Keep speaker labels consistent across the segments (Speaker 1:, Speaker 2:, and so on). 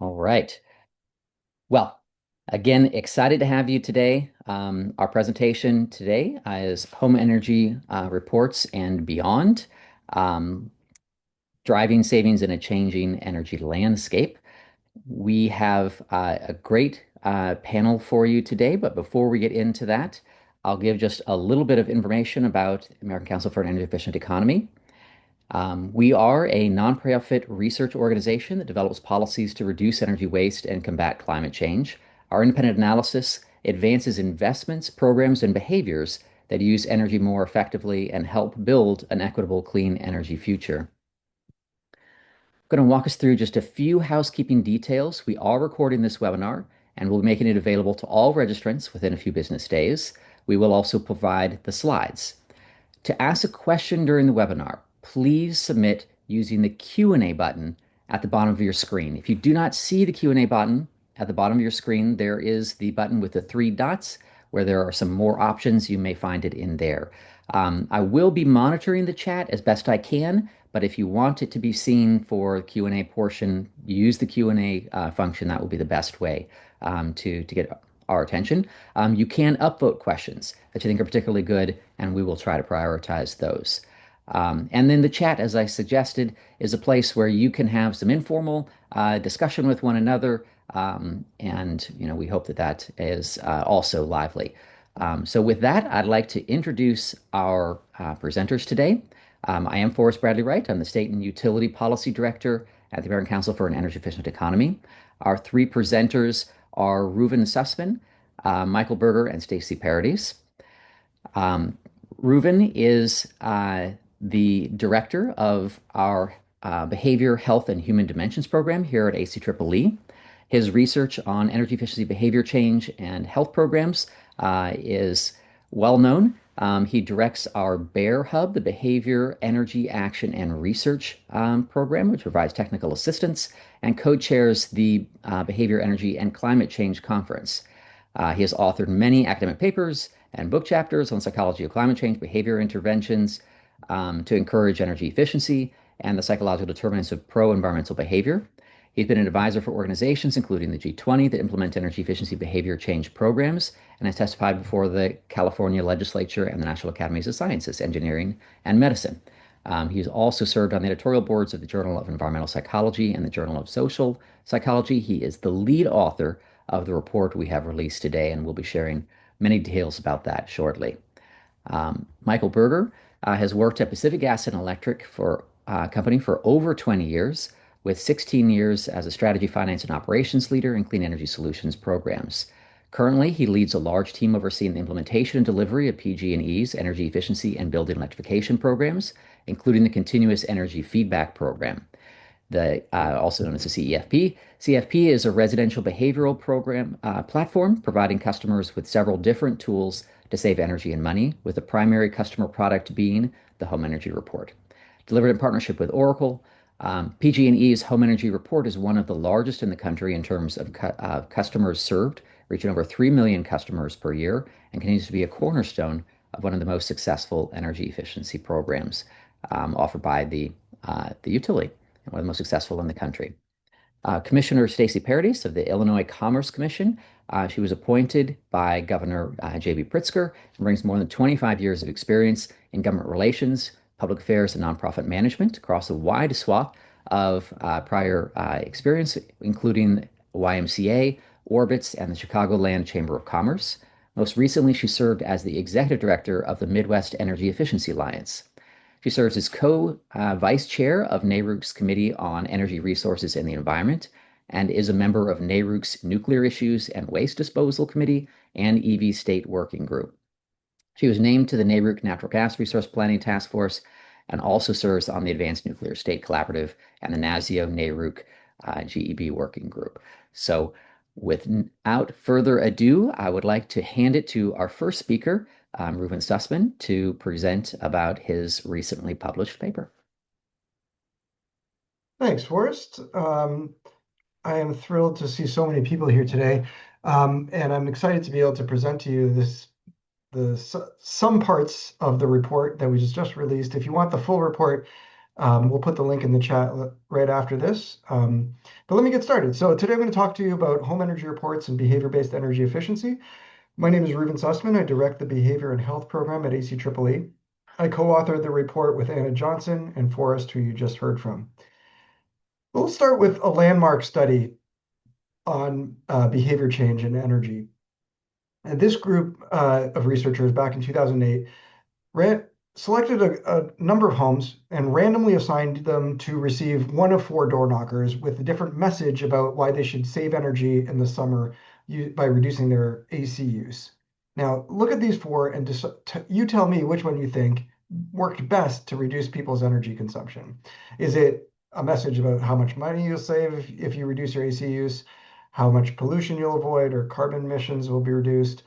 Speaker 1: All right. Well, again, excited to have you today. Our presentation today is Home Energy Reports and Beyond, um, Driving Savings in a Changing Energy Landscape. We have a great panel for you today, but before we get into that, I'll give just a little bit of information about American Council for an Energy Efficient Economy. We are a nonprofit research organization that develops policies to reduce energy waste and combat climate change. Our independent analysis advances investments, programs, and behaviors that use energy more effectively and help build an equitable, clean energy future. I'm going to walk us through just a few housekeeping details. We are recording this webinar and we'll be making it available to all registrants within a few business days. We will also provide the slides. To ask a question during the webinar, please submit using the Q&A button at the bottom of your screen. If you do not see the Q&A button at the bottom of your screen, there is the button with the three dots where there are some more options. You may find it in there. I will be monitoring the chat as best I can, but if you want it to be seen for the Q&A portion, use the Q&A function. That will be the best way to get our attention. You can upvote questions that you think are particularly good, and we will try to prioritize those. And then the chat, as I suggested, is a place where you can have some informal discussion with one another, and we hope that that is also lively. So with that, I'd like to introduce our presenters today. I am Forrest Bradley Wright. I'm the State and Utility Policy Director at the American Council for an Energy Efficient Economy. Our three presenters are Reuven Sussman, Michael Berger, and Stacy Paradis. Reuven is the director of our Behavior, Health, and Human Dimensions program here at ACEEE. His research on energy efficiency, behavior change, and health programs is well known. He directs our BEAR Hub, the Behavior, Energy, Action, and Research program, which provides technical assistance, and co-chairs the Behavior, Energy, and Climate Change Conference. He has authored many academic papers and book chapters on psychology of climate change, behavior interventions to encourage energy efficiency, and the psychological determinants of pro-environmental behavior. He's been an advisor for organizations, including the G20, that implement energy efficiency behavior change programs, and has testified before the California Legislature and the National Academies of Sciences, Engineering, and Medicine. He's also served on the editorial boards of the Journal of Environmental Psychology and the Journal of Social Psychology. He is the lead author of the report we have released today, and we'll be sharing many details about that shortly. Michael Berger has worked at Pacific Gas and Electric Company for over 20 years, with 16 years as a strategy, finance, and operations leader in clean energy solutions programs. Currently, he leads a large team overseeing the implementation and delivery of PG&E's energy efficiency and building electrification programs, including the Continuous Energy Feedback Program, also known as the CEFP. CFP is a residential behavioral program platform providing customers with several different tools to save energy and money, with the primary customer product being the Home Energy Report. Delivered in partnership with Oracle, PG&E's Home Energy Report is one of the largest in the country in terms of customers served, reaching over 3 million customers per year, and continues to be a cornerstone of one of the most successful energy efficiency programs offered by the utility, and one of the most successful in the country. Commissioner Stacy Paradis of the Illinois Commerce Commission. She was appointed by Governor J.B. Pritzker and brings more than 25 years of experience in government relations, public affairs, and nonprofit management across a wide swath of prior experience, including YMCA, Orbitz, and the Chicagoland Chamber of Commerce. Most recently, she served as the executive director of the Midwest Energy Efficiency Alliance. She serves as co-vice chair of NARUC's Committee on Energy Resources and the Environment, and is a member of NARUC's Nuclear Issues and Waste Disposal Committee and EV State Working Group. She was named to the NARUC Natural Gas Resource Planning Task Force and also serves on the Advanced Nuclear State Collaborative and the NASIO NARUC GEB Working Group. So without further ado, I would like to hand it to our first speaker, Reuven Sussman, to present about his recently published paper.
Speaker 2: Thanks, Forrest. I am thrilled to see so many people here today, and I'm excited to be able to present to you some parts of the report that we just released. If you want the full report, We'll put the link in the chat right after this. But let me get started. So today I'm going to talk to you about home energy reports and behavior-based energy efficiency. My name is Reuben Sussman. I direct the Behavior and Health Program at ACEEE. I co-authored the report with Anna Johnson and Forrest, who you just heard from. We'll start with a landmark study on behavior change and energy. And this group of researchers back in 2008 ran, selected a number of homes and randomly assigned them to receive one of four door knockers with a different message about why they should save energy in the summer by reducing their AC use. Now, look at these four and you tell me which one you think worked best to reduce people's energy consumption. Is it a message about how much money you'll save if you reduce your AC use, how much pollution you'll avoid, or carbon emissions will be reduced,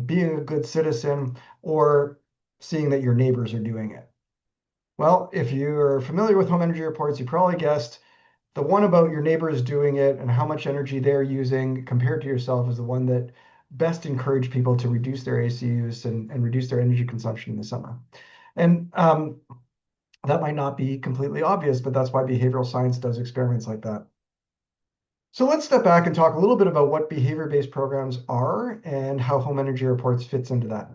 Speaker 2: being a good citizen, or seeing that your neighbors are doing it? Well, if you're familiar with home energy reports, you probably guessed the one about your neighbors doing it and how much energy they're using compared to yourself is the one that best encouraged people to reduce their AC use and reduce their energy consumption in the summer. And that might not be completely obvious, but that's why behavioral science does experiments like that. So let's step back and talk a little bit about what behavior-based programs are and how home energy reports fits into that.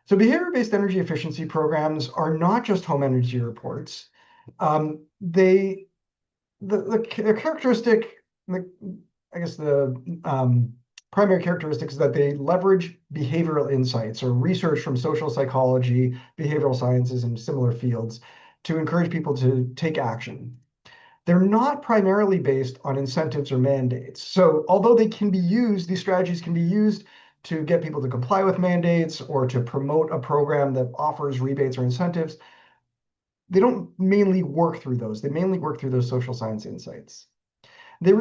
Speaker 2: So behavior-based energy efficiency programs are not just home energy reports. The characteristic, I guess the primary characteristic is that they leverage behavioral insights or research from social psychology, behavioral sciences, and similar fields to encourage people to take action. They're not primarily based on incentives or mandates. So although they can be used, these strategies can be used to get people to comply with mandates or to promote a program that offers rebates or incentives, they don't mainly work through those. They mainly work through those social science insights. They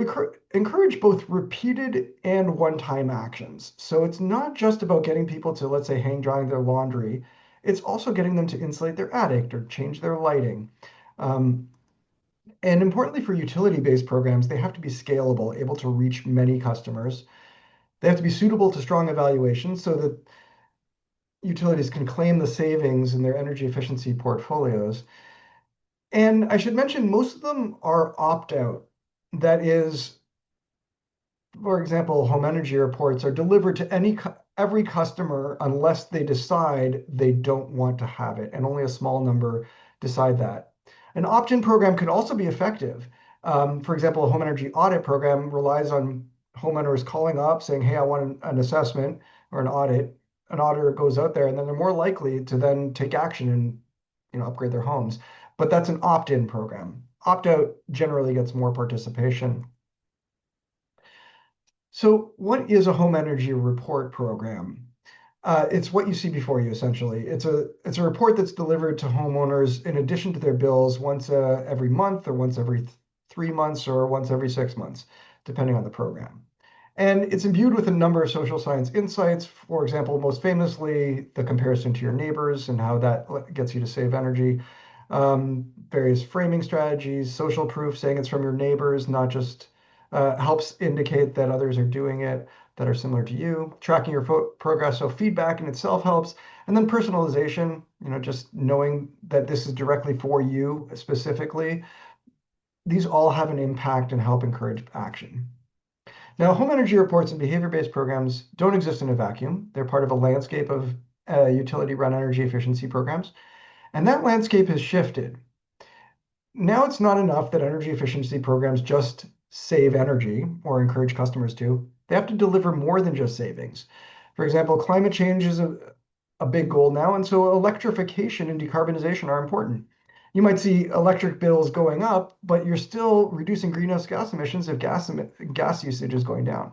Speaker 2: encourage both repeated and one-time actions. So it's not just about getting people to, let's say, hang drying their laundry. It's also getting them to insulate their attic or change their lighting. And importantly for utility-based programs, they have to be scalable, able to reach many customers. They have to be suitable to strong evaluations so that utilities can claim the savings in their energy efficiency portfolios. And I should mention, most of them are opt-out. That is, for example, home energy reports are delivered to every customer unless they decide they don't want to have it, and only a small number decide that. An opt-in program could also be effective. For example, a home energy audit program relies on homeowners calling up saying, hey, I want an assessment or an audit. An auditor goes out there, and then they're more likely to then take action and upgrade their homes. But that's an opt-in program. Opt-out generally gets more participation. So what is a home energy report program? It's what you see before you, essentially. It's a report that's delivered to homeowners in addition to their bills once every month or once every 3 months or once every 6 months, depending on the program. And it's imbued with a number of social science insights. For example, most famously, the comparison to your neighbors and how that gets you to save energy. Various framing strategies, social proof, saying it's from your neighbors, not just helps indicate that others are doing it that are similar to you. Tracking your progress, so feedback in itself helps. And then personalization, just knowing that this is directly for you specifically. These all have an impact and help encourage action. Now, home energy reports and behavior-based programs don't exist in a vacuum. They're part of a landscape of utility-run energy efficiency programs. And that landscape has shifted. Now it's not enough that energy efficiency programs just save energy or encourage customers to. They have to deliver more than just savings. For example, climate change is a big goal now, and so electrification and decarbonization are important. You might see electric bills going up, but you're still reducing greenhouse gas emissions if gas usage is going down.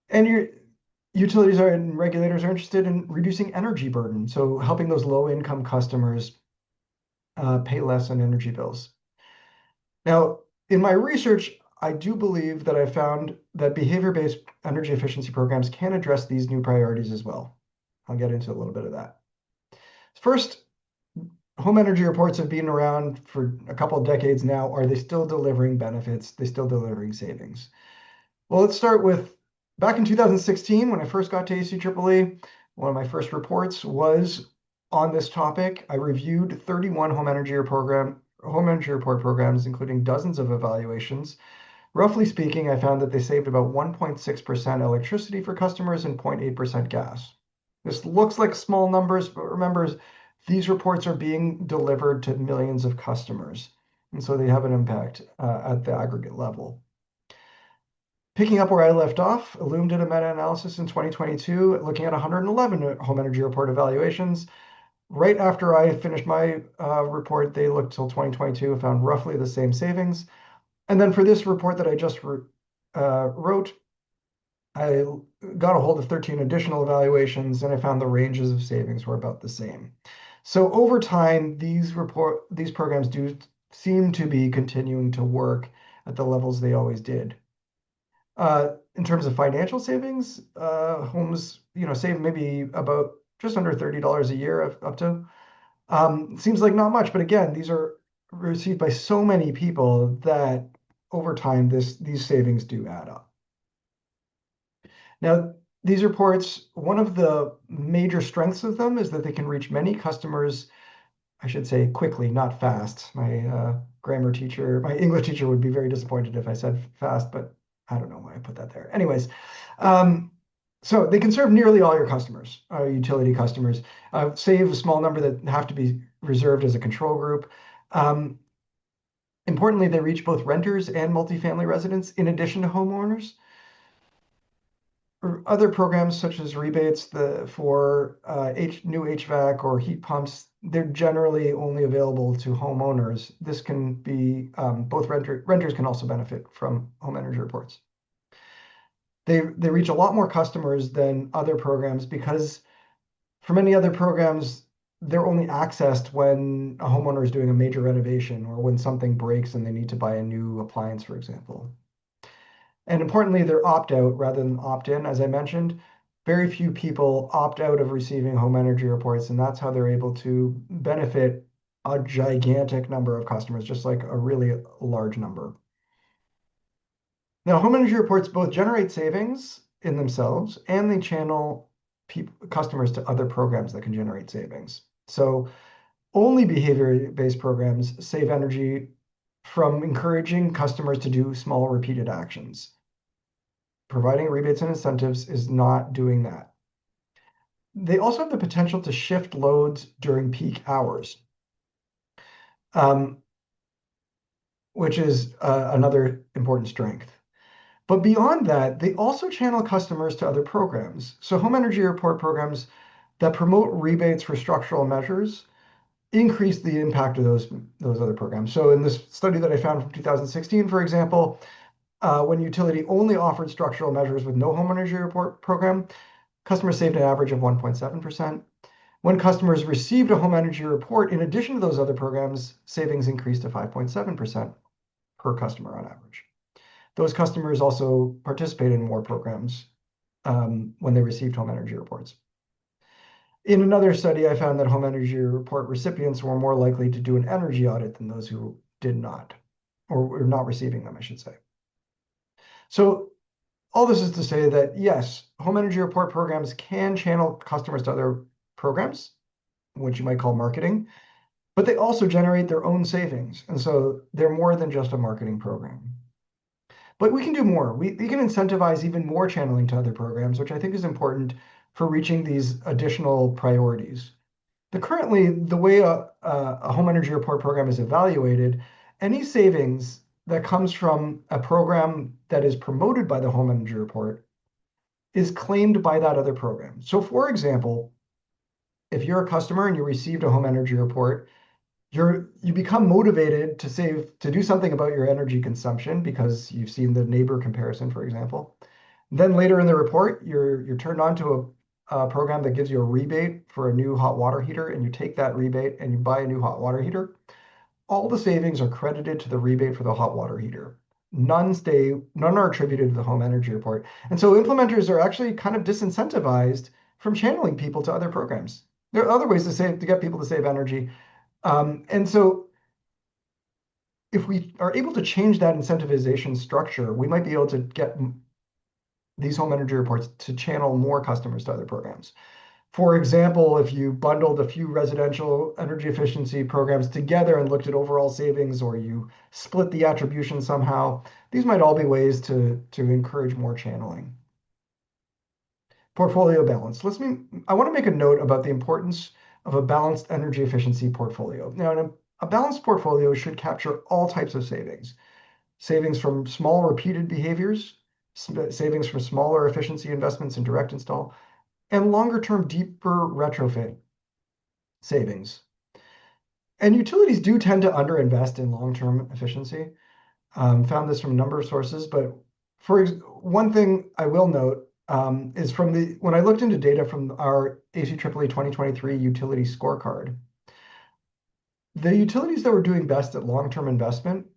Speaker 2: And your utilities and regulators are interested in reducing energy burden, so helping those low-income customers pay less on energy bills. Now, in my research, I do believe that I found that behavior-based energy efficiency programs can address these new priorities as well. I'll get into a little bit of that. First, home energy reports have been around for a couple of decades now. Are they still delivering benefits? They still delivering savings? Well, let's start with back in 2016, when I first got to ACEEE. One of my first reports was on this topic. I reviewed 31 home energy report programs, including dozens of evaluations. Roughly speaking, I found that they saved about 1.6% electricity for customers and 0.8% gas. This looks like small numbers, but remember, these reports are being delivered to millions of customers, and so they have an impact at the aggregate level. Picking up where I left off, Illume did a meta-analysis in 2022 looking at 111 home energy report evaluations. Right after I finished my report, they looked till 2022 and found roughly the same savings. And then for this report that I just wrote, I got a hold of 13 additional evaluations and I found the ranges of savings were about the same. So over time, these programs do seem to be continuing to work at the levels they always did. In terms of financial savings, homes, save maybe about just under $30 a year up to. Seems like not much, but again, these are received by so many people that over time, these savings do add up. Now, these reports, one of the major strengths of them is that they can reach many customers, I should say quickly, not fast. My English teacher would be very disappointed if I said fast, but I don't know why I put that there. Anyways, so they can serve nearly all your customers, utility customers, save a small number that have to be reserved as a control group. Importantly, they reach both renters and multifamily residents in addition to homeowners. Other programs such as rebates for new HVAC or heat pumps, they're generally only available to homeowners. This can be both renters can also benefit from home energy reports. They reach a lot more customers than other programs because for many other programs, they're only accessed when a homeowner is doing a major renovation or when something breaks and they need to buy a new appliance, for example. And importantly, they're opt-out rather than opt-in, as I mentioned. Very few people opt out of receiving home energy reports, and that's how they're able to benefit a gigantic number of customers, just like a really large number. Now, home energy reports both generate savings in themselves and they channel customers to other programs that can generate savings. So only behavior-based programs save energy from encouraging customers to do small repeated actions. Providing rebates and incentives is not doing that. They also have the potential to shift loads during peak hours, which is another important strength. But beyond that, they also channel customers to other programs. So home energy report programs that promote rebates for structural measures increase the impact of those other programs. So in this study that I found from 2016, for example, when utility only offered structural measures with no home energy report program, customers saved an average of 1.7%. When customers received a home energy report, in addition to those other programs, savings increased to 5.7% per customer on average. Those customers also participated in more programs when they received home energy reports. In another study, I found that home energy report recipients were more likely to do an energy audit than those who did not, or were not receiving them, I should say. So all this is to say that, yes, home energy report programs can channel customers to other programs, which you might call marketing, but they also generate their own savings. And so they're more than just a marketing program. But we can do more. We can incentivize even more channeling to other programs, which I think is important for reaching these additional priorities. Currently, the way a home energy report program is evaluated, any savings that comes from a program that is promoted by the home energy report is claimed by that other program. So for example, if you're a customer and you received a home energy report, you become motivated to do something about your energy consumption because you've seen the neighbor comparison, for example. Then later in the report, you're turned on to a program that gives you a rebate for a new hot water heater, and you take that rebate and you buy a new hot water heater. All the savings are credited to the rebate for the hot water heater. None are attributed to the home energy report. And so implementers are actually kind of disincentivized from channeling people to other programs. There are other ways to get people to save energy. And so if we are able to change that incentivization structure, we might be able to get these home energy reports to channel more customers to other programs. For example, if you bundled a few residential energy efficiency programs together and looked at overall savings, or you split the attribution somehow, these might all be ways to encourage more channeling. Portfolio balance. I want to make a note about the importance of a balanced energy efficiency portfolio. Now, a balanced portfolio should capture all types of savings. Savings from small repeated behaviors, savings from smaller efficiency investments in direct install, and longer term, deeper retrofit savings. And utilities do tend to underinvest in long term efficiency. Found this from a number of sources, but one thing I will note is from when I looked into data from our ACEEE 2023 utility scorecard, the utilities that were doing best at long-term investment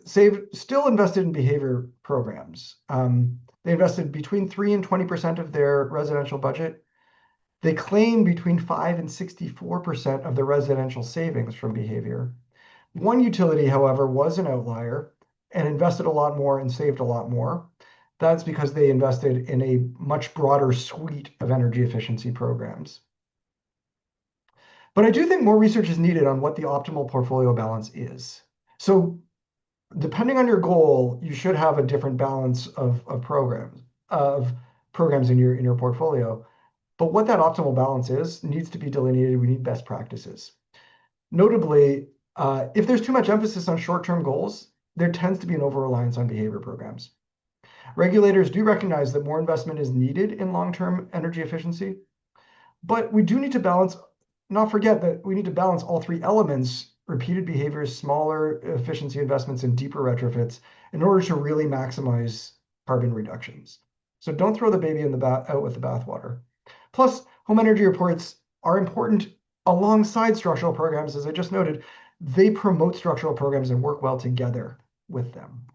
Speaker 2: still invested in behavior programs. They invested between 3 and 20% of their residential budget. They claim between 5 and 64% of their residential savings from behavior. One utility, however, was an outlier and invested a lot more and saved a lot more. That's because they invested in a much broader suite of energy efficiency programs. But I do think more research is needed on what the optimal portfolio balance is. So depending on your goal, you should have a different balance of programs in your portfolio. But what that optimal balance is needs to be delineated. We need best practices. Notably, if there's too much emphasis on short-term goals, there tends to be an over-reliance on behavior programs. Regulators do recognize that more investment is needed in long-term energy efficiency, but we do need to not forget that we need to balance all three elements: repeated behaviors, smaller efficiency investments, and deeper retrofits in order to really maximize carbon reductions. So don't throw the baby out with the bathwater. Plus, home energy reports are important alongside structural programs. As I just noted, they promote structural programs and work well together with them.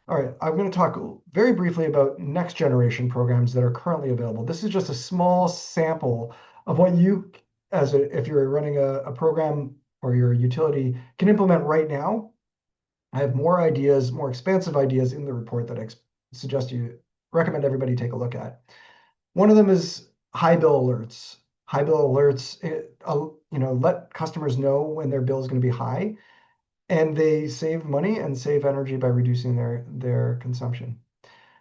Speaker 2: All right, I'm going to talk very briefly about next generation programs that are currently available. This is just a small sample of what you, if you're running a program or your utility, can implement right now. I have more ideas, more expansive ideas in the report that I recommend everybody take a look at. One of them is high bill alerts. High bill alerts, let customers know when their bill is going to be high, and they save money and save energy by reducing their consumption.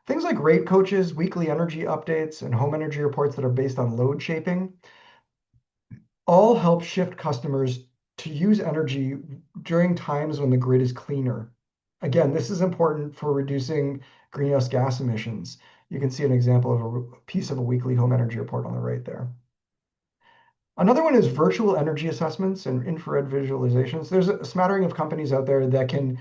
Speaker 2: Things like rate coaches, weekly energy updates, and home energy reports that are based on load shaping all help shift customers to use energy during times when the grid is cleaner. Again, this is important for reducing greenhouse gas emissions. You can see an example of a piece of a weekly home energy report on the right there. Another one is virtual energy assessments and infrared visualizations. There's a smattering of companies out there that can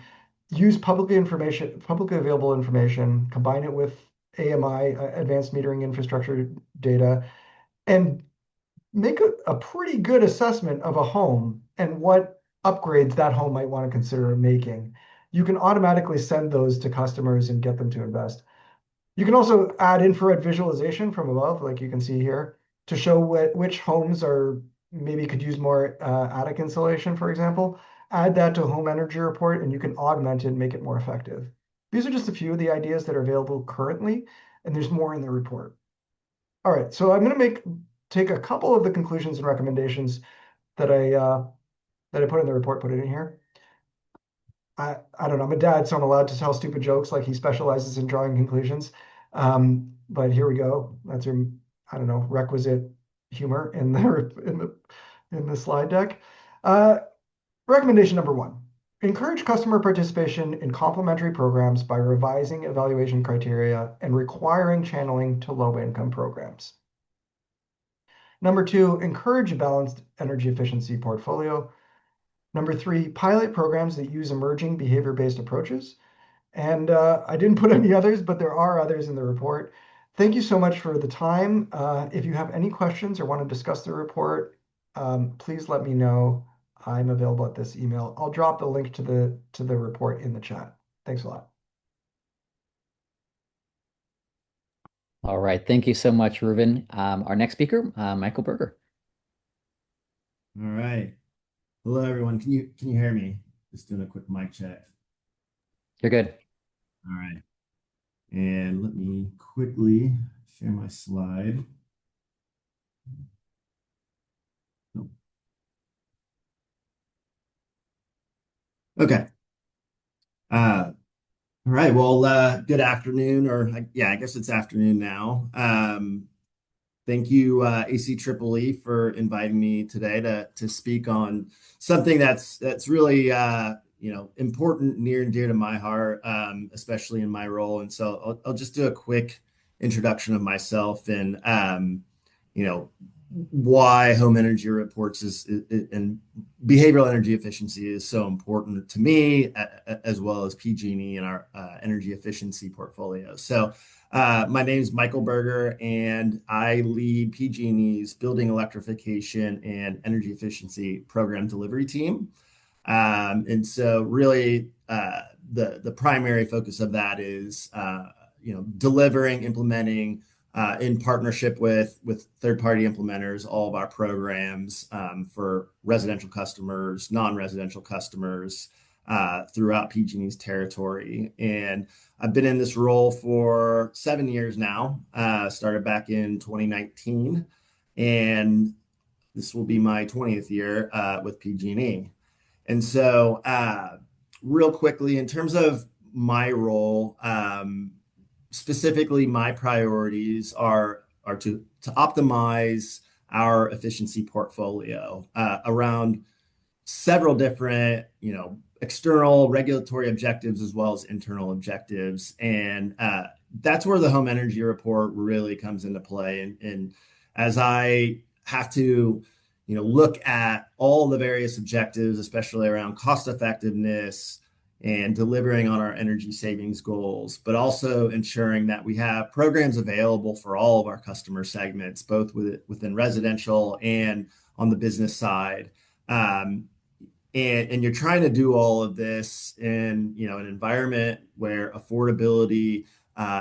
Speaker 2: use publicly available information, combine it with AMI, advanced metering infrastructure data, and make a pretty good assessment of a home and what upgrades that home might want to consider making. You can automatically send those to customers and get them to invest. You can also add infrared visualization from above, like you can see here, to show which homes maybe could use more attic insulation, for example. Add that to a home energy report, and you can augment it and make it more effective. These are just a few of the ideas that are available currently, and there's more in the report. All right, so I'm going to take a couple of the conclusions and recommendations that I put in the report, put it in here. I don't know, I'm a dad, so I'm allowed to tell stupid jokes like he specializes in drawing conclusions. But here we go. That's your, I don't know, requisite humor in the slide deck. Recommendation number 1, encourage customer participation in complementary programs by revising evaluation criteria and requiring channeling to low-income programs. Number 2, encourage a balanced energy efficiency portfolio. Number 3, pilot programs that use emerging behavior-based approaches. And I didn't put any others, but there are others in the report. Thank you so much for the time. If you have any questions or want to discuss the report, please let me know. I'm available at this email. I'll drop the link to the report in the chat. Thanks a lot.
Speaker 1: All right. Thank you so much, Ruben. Our next speaker, Michael Berger.
Speaker 3: All right. Hello, everyone. Can you hear me? Just doing a quick mic check.
Speaker 1: You're good.
Speaker 3: All right. And let me quickly share my slide. Okay. All right. Well, good afternoon, or yeah, I guess it's afternoon now. Thank you, ACEEE, for inviting me today to speak on something that's really important, near and dear to my heart, especially in my role. And so I'll just do a quick introduction of myself and you know why home energy reports and behavioral energy efficiency is so important to me, as well as PG&E and our energy efficiency portfolio. So my name is Michael Berger, and I lead PG&E's Building Electrification and Energy Efficiency Program Delivery team. And so really the primary focus of that is delivering, implementing in partnership with third-party implementers, all of our programs for residential customers, non-residential customers throughout PG&E's territory. And I've been in this role for 7 years now. Started back in 2019, and this will be my 20th year with PG&E. And so, real quickly, in terms of my role, specifically, my priorities are to optimize our efficiency portfolio around several different, external regulatory objectives as well as internal objectives. And that's where the home energy report really comes into play. And as I have to, look at all the various objectives, especially around cost effectiveness and delivering on our energy savings goals, but also ensuring that we have programs available for all of our customer segments, both within residential and on the business side. And you're trying to do all of this in an environment where affordability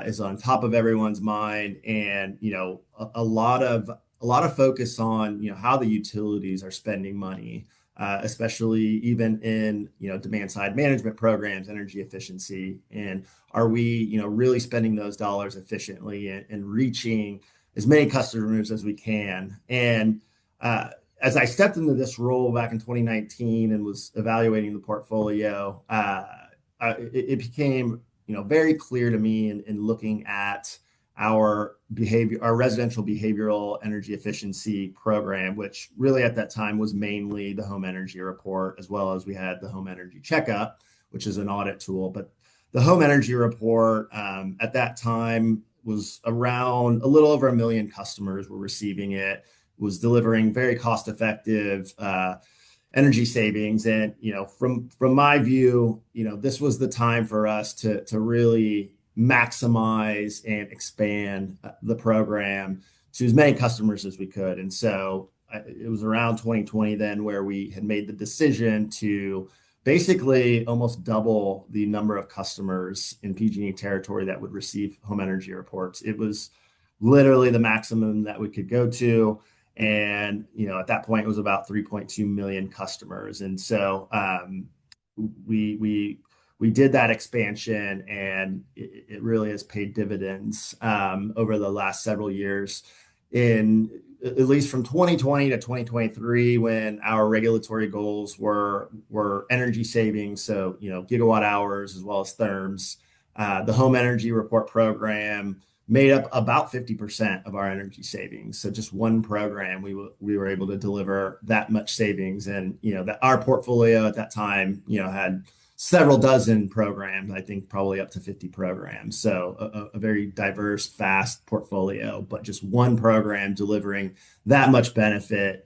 Speaker 3: is on top of everyone's mind, and a lot of focus on how the utilities are spending money, especially even in demand side management programs, energy efficiency, and are we really spending those dollars efficiently and reaching as many customers as we can. And as I stepped into this role back in 2019 and was evaluating the portfolio, it became very clear to me in looking at our residential behavioral energy efficiency program, which really at that time was mainly the home energy report, as well as we had the home energy checkup, which is an audit tool. But the home energy report at that time was around a little over 1 million customers were receiving it, was delivering very cost effective energy savings. And from my view, this was the time for us to really maximize and expand the program to as many customers as we could. And so it was around 2020 then where we had made the decision to basically almost double the number of customers in PG&E territory that would receive home energy reports. It was literally the maximum that we could go to. And at that point, it was about 3.2 million customers. And so we did that expansion, and it really has paid dividends over the last several years. In at least from 2020 to 2023, when our regulatory goals were energy savings, so gigawatt hours as well as therms, the home energy report program made up about 50% of our energy savings. So just one program, we were able to deliver that much savings. And that our portfolio at that time had several dozen programs, I think probably up to 50 programs. So a very diverse, vast portfolio, but just one program delivering that much benefit,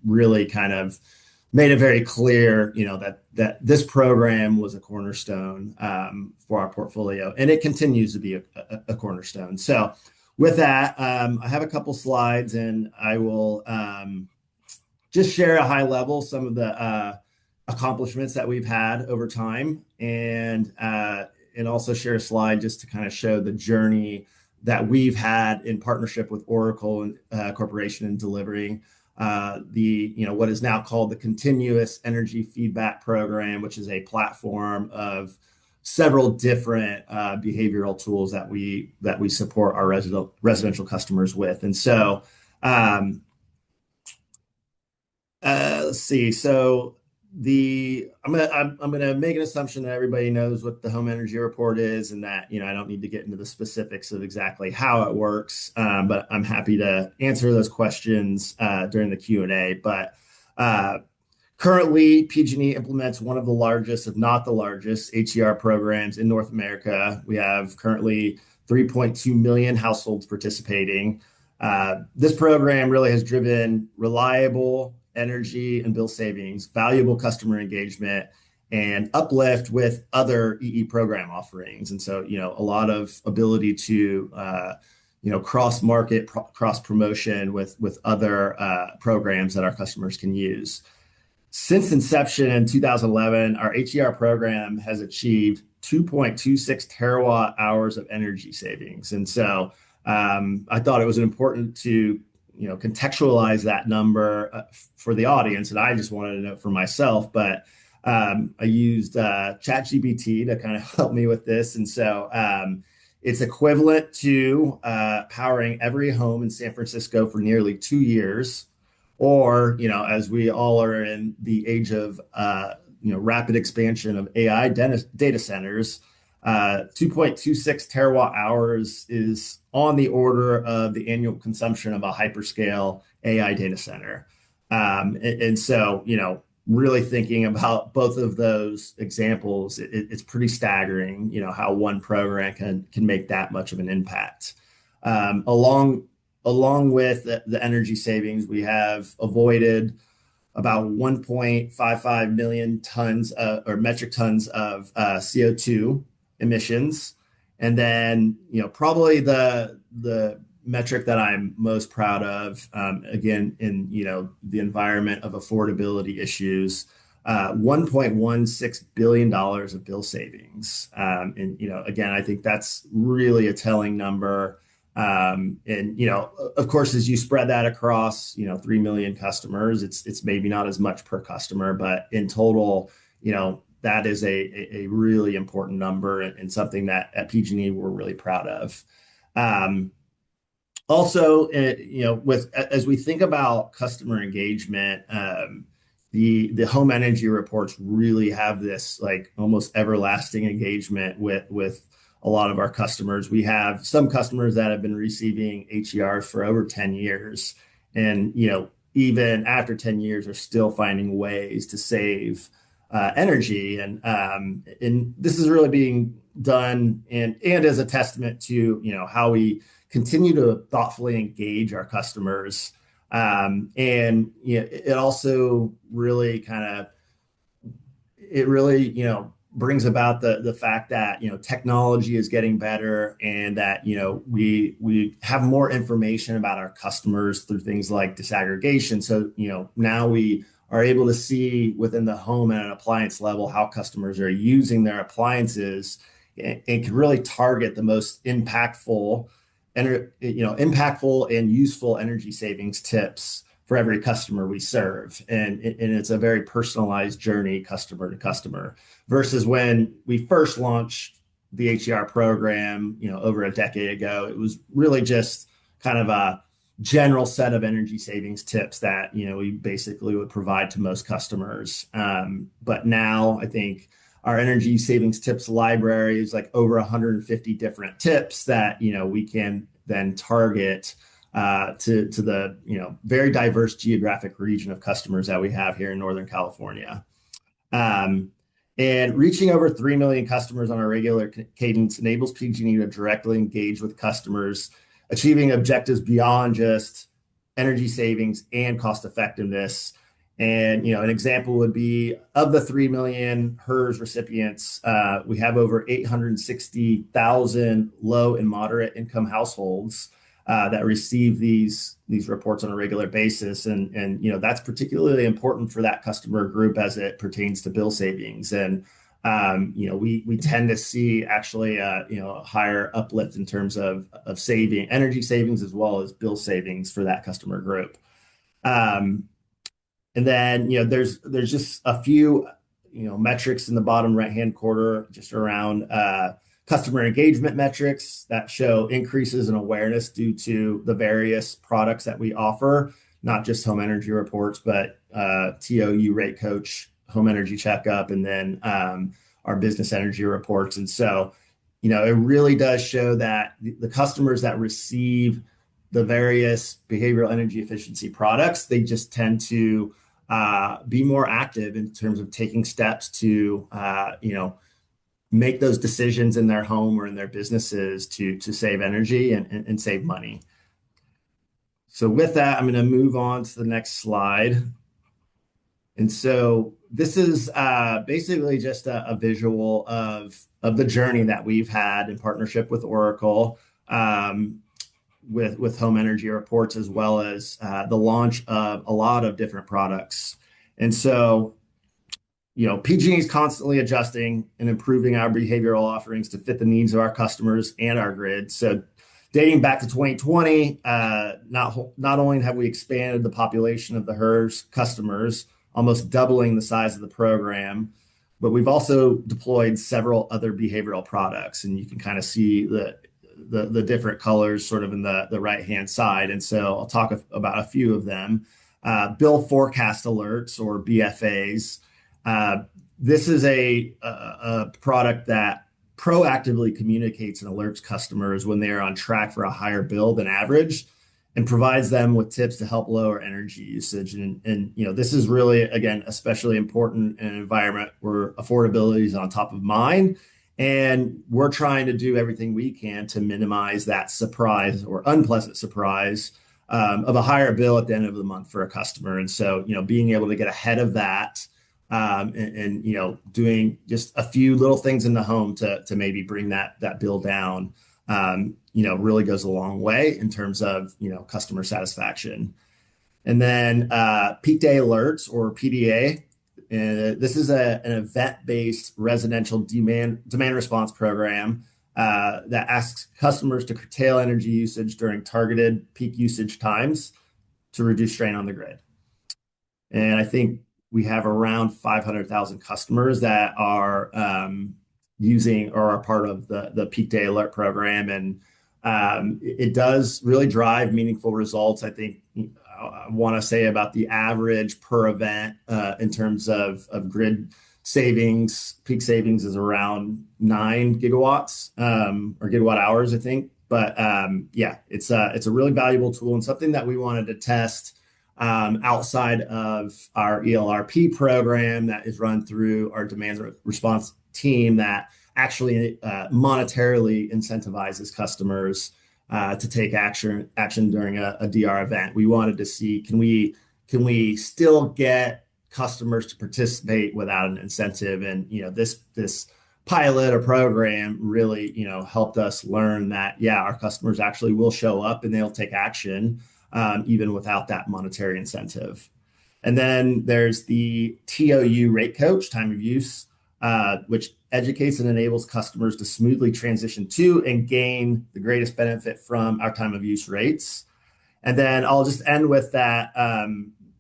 Speaker 3: really kind of made it very clear, that this program was a cornerstone for our portfolio, and it continues to be a cornerstone. So with that, I have a couple slides, and I will just share a high level some of the accomplishments that we've had over time, and also share a slide just to kind of show the journey that we've had in partnership with Oracle Corporation in delivering what is now called the Continuous Energy Feedback Program, which is a platform of several different behavioral tools that we support our residential customers with. And so Let's see. So I'm gonna make an assumption that everybody knows what the home energy report is, and that I don't need to get into the specifics of exactly how it works. But I'm happy to answer those questions during the Q&A. But uh, currently, PG&E implements one of the largest, if not the largest, HER programs in North America. We have currently 3.2 million households participating. This program really has driven reliable energy and bill savings, valuable customer engagement, and uplift with other EE program offerings. And so, a lot of ability to cross market, cross promotion with other programs that our customers can use. Since inception in 2011, our HER program has achieved 2.26 terawatt hours of energy savings. And so I thought it was important to contextualize that number for the audience, and I just wanted to know for myself. But I used ChatGPT to kind of help me with this, and so it's equivalent to powering every home in San Francisco for nearly 2 years. Or, as we all are in the age of, rapid expansion of AI data centers, 2.26 terawatt hours is on the order of the annual consumption of a hyperscale AI data center. And so, really thinking about both of those examples, it's pretty staggering, how one program can make that much of an impact. Along with the energy savings, we have avoided about 1.55 million tons or metric tons of CO2 emissions. And then, probably the metric that I'm most proud of, again, in the environment of affordability issues, $1.16 billion of bill savings. And again, I think that's really a telling number. And of course, as you spread that across 3 million customers, it's maybe not as much per customer, but in total, that is a really important number, and something that at PG&E we're really proud of. Also, with as we think about customer engagement, the home energy reports really have this like almost everlasting engagement with a lot of our customers. We have some customers that have been receiving HERs for over 10 years, and even after 10 years are still finding ways to save energy. And this is really being done and as a testament to how we continue to thoughtfully engage our customers. And it also really brings about the fact that technology is getting better, and that we have more information about our customers through things like disaggregation. So now we are able to see within the home at an appliance level how customers are using their appliances, and can really target the most impactful and useful energy savings tips for every customer we serve. And it's a very personalized journey, customer to customer, versus when we first launched the HER program, over a decade ago. It was really just kind of a general set of energy savings tips that we basically would provide to most customers. But now I think our energy savings tips library is like over 150 different tips that we can then target to the very diverse geographic region of customers that we have here in Northern California. Um, and reaching over 3 million customers on a regular cadence enables PG&E to directly engage with customers, achieving objectives beyond just energy savings and cost effectiveness. And an example would be, of the 3 million HERS recipients, we have over 860,000 low and moderate income households that receive these reports on a regular basis, and that's particularly important for that customer group as it pertains to bill savings. And we tend to see actually a higher uplift in terms of saving energy savings as well as bill savings for that customer group. Um, and then, there's just a few, metrics in the bottom right-hand corner just around customer engagement metrics that show increases in awareness due to the various products that we offer. not just home energy reports, but TOU rate coach, home energy checkup, and then our business energy reports. And so, it really does show that the customers that receive the various behavioral energy efficiency products, they just tend to be more active in terms of taking steps to, make those decisions in their home or in their businesses to save energy and save money. So with that, I'm going to move on to the next slide. And so this is basically just a visual of the journey that we've had in partnership with Oracle, with home energy reports, as well as the launch of a lot of different products. And so, PG&E is constantly adjusting and improving our behavioral offerings to fit the needs of our customers and our grid. So dating back to 2020, not only have we expanded the population of the HERS customers, almost doubling the size of the program, but we've also deployed several other behavioral products, and you can kind of see the different colors sort of in the right-hand side. And so I'll talk about a few of them. Bill forecast alerts, or BFAs. This is a product that proactively communicates and alerts customers when they are on track for a higher bill than average, and provides them with tips to help lower energy usage. And this is really, again, especially important in an environment where affordability is on top of mind. And we're trying to do everything we can to minimize that surprise or unpleasant surprise of a higher bill at the end of the month for a customer. And so, being able to get ahead of that, and doing just a few little things in the home to maybe bring that bill down, really goes a long way in terms of customer satisfaction. And then peak day alerts, or PDA. This is an event-based residential demand response program that asks customers to curtail energy usage during targeted peak usage times to reduce strain on the grid. And I think we have around 500,000 customers that are using or are part of the peak day alert program. And it does really drive meaningful results. I think I want to say about the average per event in terms of grid savings, peak savings is around 9 gigawatts or gigawatt hours, I think. But it's a really valuable tool and something that we wanted to test outside of our ELRP program that is run through our demand response team that actually monetarily incentivizes customers to take action during a DR event. We wanted to see, can we still get customers to participate without an incentive? And this pilot or program really helped us learn that our customers actually will show up and they'll take action even without that monetary incentive. And then there's the TOU rate coach, time of use, which educates and enables customers to smoothly transition to and gain the greatest benefit from our time of use rates. And then I'll just end with that.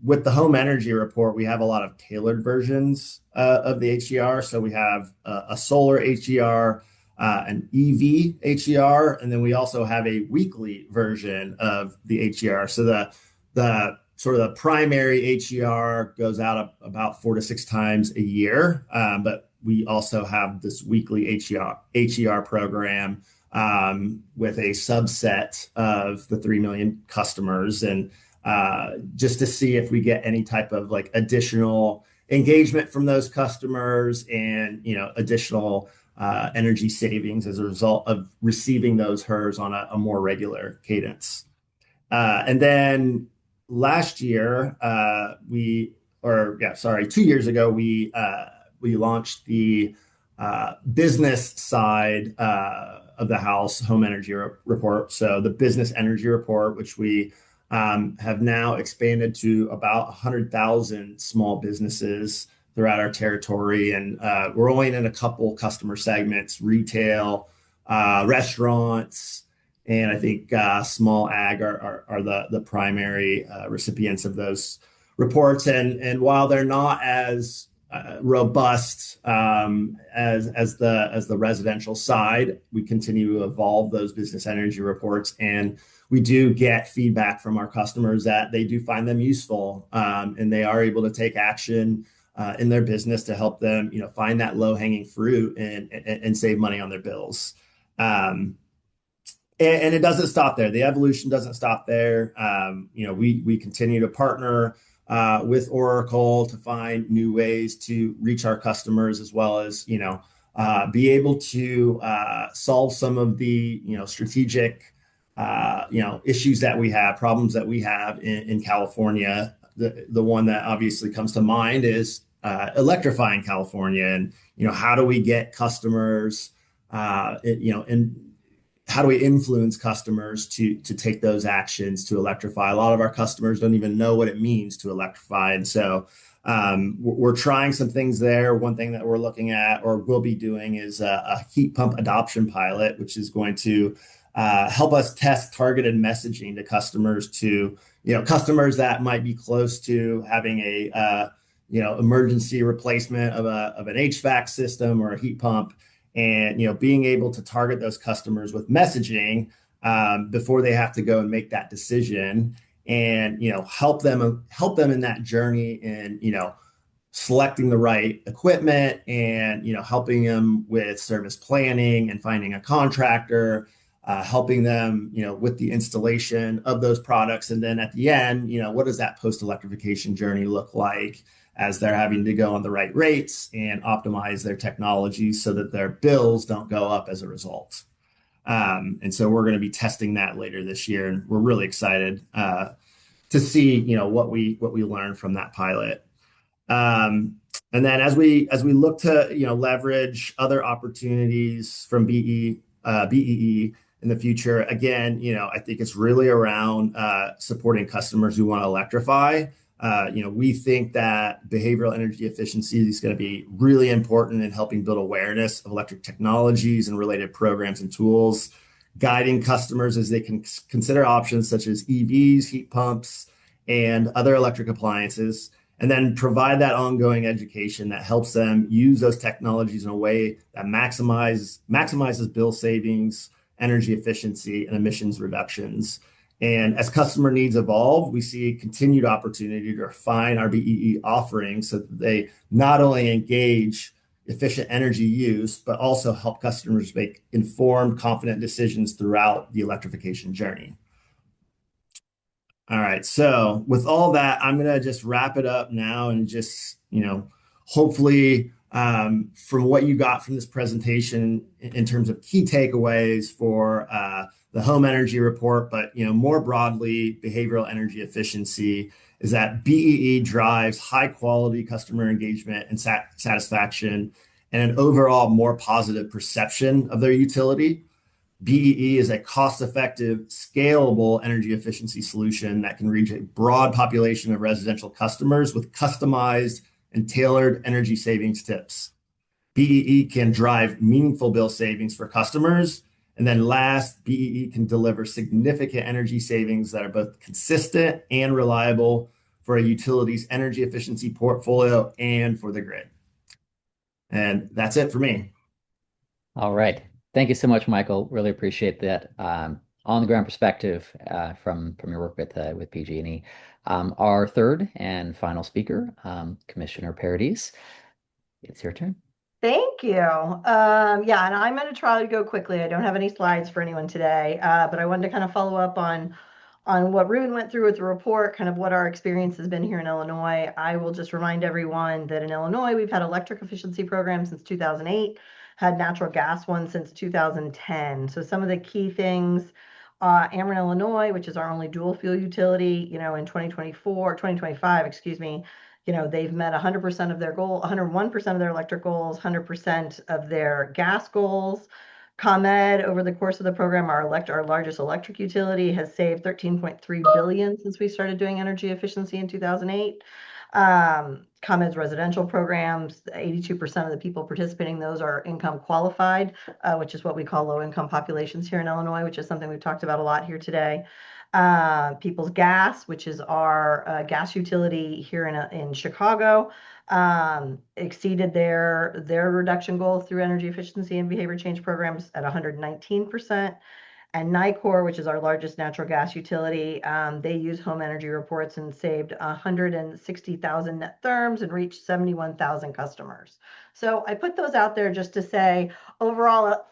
Speaker 3: With the home energy report, we have a lot of tailored versions of the HER. So we have a solar HER, an EV HER, and then we also have a weekly version of the HER. So the sort of the primary HER goes out about 4 to 6 times a year, but we also have this weekly HER program with a subset of the 3 million customers, and just to see if we get any type of additional engagement from those customers and additional energy savings as a result of receiving those HERs on a more regular cadence. And then last year, 2 years ago, we launched the business side of the house home energy report. So the business energy report, which we have now expanded to about 100,000 small businesses throughout our territory. And we're only in a couple customer segments: retail, restaurants, and I think small ag are the primary recipients of those reports. And while they're not as robust as the residential side, we continue to evolve those business energy reports. And we do get feedback from our customers that they do find them useful, and they are able to take action in their business to help them, find that low hanging fruit and save money on their bills. Um, and it doesn't stop there. The evolution doesn't stop there. We continue to partner with Oracle to find new ways to reach our customers, as well as be able to solve some of the strategic issues that we have, problems that we have in California. The one that obviously comes to mind is electrifying California, and how do we get customers, and how do we influence customers to take those actions to electrify? A lot of our customers don't even know what it means to electrify, and so we're trying some things there. One thing that we're looking at, or will be doing, is a heat pump adoption pilot, which is going to help us test targeted messaging to customers, customers that might be close to having a emergency replacement of an HVAC system or a heat pump, and being able to target those customers with messaging before they have to go and make that decision, and help them in that journey, and selecting the right equipment, and helping them with service planning and finding a contractor, helping them with the installation of those products. And then at the end, what does that post electrification journey look like, as they're having to go on the right rates and optimize their technology so that their bills don't go up as a result. And so we're going to be testing that later this year, and we're really excited to see what we learn from that pilot. And then as we look to leverage other opportunities from BEE in the future, again, I think it's really around supporting customers who want to electrify. We think that behavioral energy efficiency is going to be really important in helping build awareness of electric technologies and related programs and tools, guiding customers as they can consider options such as EVs, heat pumps, and other electric appliances, and then provide that ongoing education that helps them use those technologies in a way that maximizes bill savings, energy efficiency, and emissions reductions. And as customer needs evolve, we see continued opportunity to refine our BEE offerings so that they not only engage efficient energy use, but also help customers make informed, confident decisions throughout the electrification journey. All right. So with all that, I'm going to just wrap it up now, and just, hopefully from what you got from this presentation in terms of key takeaways for the home energy report, but more broadly, behavioral energy efficiency, is that BEE drives high quality customer engagement and satisfaction, and an overall more positive perception of their utility. BEE is a cost-effective, scalable energy efficiency solution that can reach a broad population of residential customers with customized and tailored energy savings tips. BEE can drive meaningful bill savings for customers. And then last, BEE can deliver significant energy savings that are both consistent and reliable for a utility's energy efficiency portfolio and for the grid. And that's it for me.
Speaker 1: All right. Thank you so much, Michael. Really appreciate that on the ground perspective from your work with PG&E. Our third and final speaker, Commissioner Paradis. It's your turn.
Speaker 4: Thank you. Yeah, and I'm going to try to go quickly. I don't have any slides for anyone today, but I wanted to kind of follow up on what Ruben went through with the report, kind of what our experience has been here in Illinois. I will just remind everyone that in Illinois, we've had electric efficiency programs since 2008, had natural gas one since 2010. So some of the key things, Ameren, Illinois, which is our only dual fuel utility, in 2025, excuse me, they've met 100% of their goal, 101% of their electric goals, 100% of their gas goals. ComEd, over the course of the program, our largest electric utility, has saved $13.3 billion since we started doing energy efficiency in 2008. ComEd's residential programs, 82% of the people participating in those are income qualified, which is what we call low income populations here in Illinois, which is something we've talked about a lot here today. People's Gas, which is our gas utility here in Chicago, exceeded their reduction goal through energy efficiency and behavior change programs at 119%. And Nicor, which is our largest natural gas utility, they use home energy reports and saved 160,000 net therms and reached 71,000 customers. So I put those out there just to say, overall,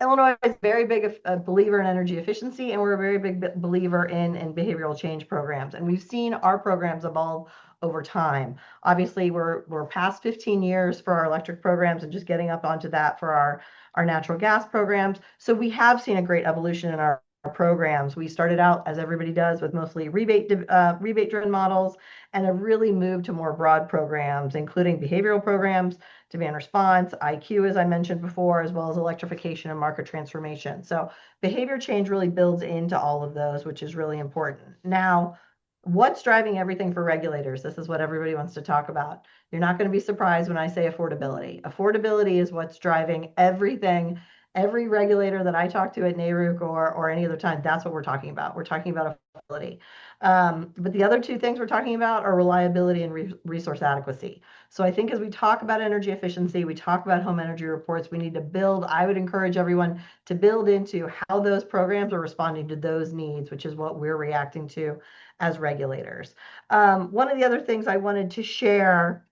Speaker 4: Illinois is a very big believer in energy efficiency, and we're a very big believer in behavioral change programs. And we've seen our programs evolve over time. Obviously, we're past 15 years for our electric programs and just getting up onto that for our natural gas programs. So we have seen a great evolution in our programs. We started out, as everybody does, with mostly rebate-driven models, and have really moved to more broad programs, including behavioral programs, demand response, IQ, as I mentioned before, as well as electrification and market transformation. So behavior change really builds into all of those, which is really important. Now, what's driving everything for regulators? This is what everybody wants to talk about. You're not going to be surprised when I say affordability. Affordability is what's driving everything. Every regulator that I talk to at NARUC or any other time, that's what we're talking about. We're talking about affordability. But the other two things we're talking about are reliability and resource adequacy. So I think as we talk about energy efficiency, we talk about home energy reports, we need to build, I would encourage everyone to build into how those programs are responding to those needs, which is what we're reacting to as regulators. One of the other things I wanted to share,